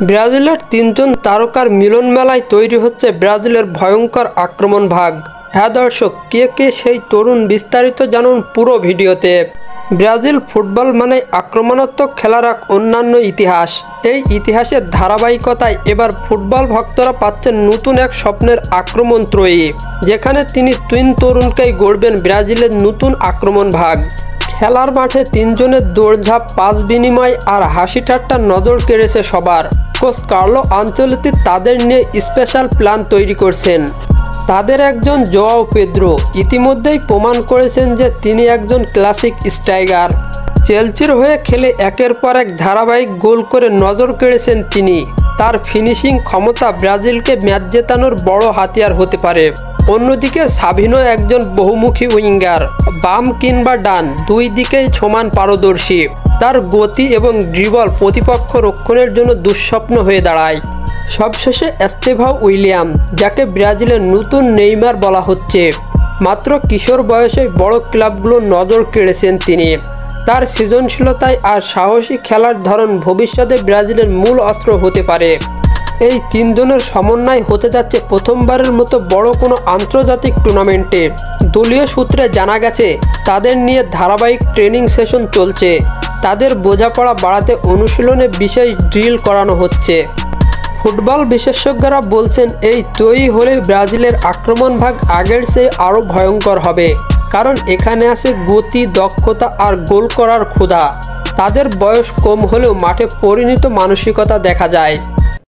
ব্রাজিলের তিনজন তারকার মিলন মেলায় তৈরি হচ্ছে ব্রাজিলের ভয়ঙ্কর আক্রমণ ভাগ। হ্যাঁ দর্শক, কে কে সেই তরুণ বিস্তারিত জানুন পুরো ভিডিওতে। ব্রাজিল ফুটবল মানে আক্রমণাত্মক খেলার এক অন্যান্য ইতিহাস। এই ইতিহাসের ধারাবাহিকতায় এবার ফুটবল ভক্তরা পাচ্ছেন নতুন এক স্বপ্নের আক্রমণ ত্রয়ী, যেখানে তিনি তিন তরুণকেই গড়বেন ব্রাজিলের নতুন আক্রমণ ভাগ। খেলার মাঠে তিনজনের দৌড়ঝাঁপ, পাস বিনিময় আর হাসি ঠাট্টা নজর কেড়েছে সবার। কোচ কার্লো আনচেলত্তি তাদের নিয়ে স্পেশাল প্ল্যান তৈরি করছেন। তাদের একজন জোয়াও পেদ্রো ইতিমধ্যেই প্রমাণ করেছেন যে তিনি একজন ক্লাসিক স্ট্রাইকার। চেলসির হয়ে খেলে একের পর এক ধারাবাহিক গোল করে নজর কেড়েছেন তিনি। তার ফিনিশিং ক্ষমতা ব্রাজিলকে ম্যাচ জেতানোর বড় হাতিয়ার হতে পারে। অন্যদিকে সাভিনো একজন বহুমুখী উইঙ্গার, বাম কিংবা ডান দুই দিকেই সমান পারদর্শী। তার গতি এবং ড্রিবল প্রতিপক্ষ রক্ষণের জন্য দুঃস্বপ্ন হয়ে দাঁড়ায়। সবশেষে এস্তেভাও উইলিয়াম, যাকে ব্রাজিলের নতুন নেইমার বলা হচ্ছে। মাত্র কিশোর বয়সে বড় ক্লাবগুলোর নজর কেড়েছেন তিনি। তার সৃজনশীলতায় আর সাহসী খেলার ধরন ভবিষ্যতে ব্রাজিলের মূল অস্ত্র হতে পারে। এই তিনজনের সমন্বয় হতে যাচ্ছে প্রথমবারের মতো বড় কোনো আন্তর্জাতিক টুর্নামেন্টে। দলীয় সূত্রে জানা গেছে তাদের নিয়ে ধারাবাহিক ট্রেনিং সেশন চলছে। তাদের বোঝাপড়া বাড়াতে অনুশীলনে বিশেষ ড্রিল করানো হচ্ছে। ফুটবল বিশেষজ্ঞরা বলছেন এই তৈরি হলে ব্রাজিলের আক্রমণ ভাগ আগের চেয়ে আরও ভয়ঙ্কর হবে, কারণ এখানে আছে গতি, দক্ষতা আর গোল করার ক্ষুধা। তাদের বয়স কম হলেও মাঠে পরিণত মানসিকতা দেখা যায়।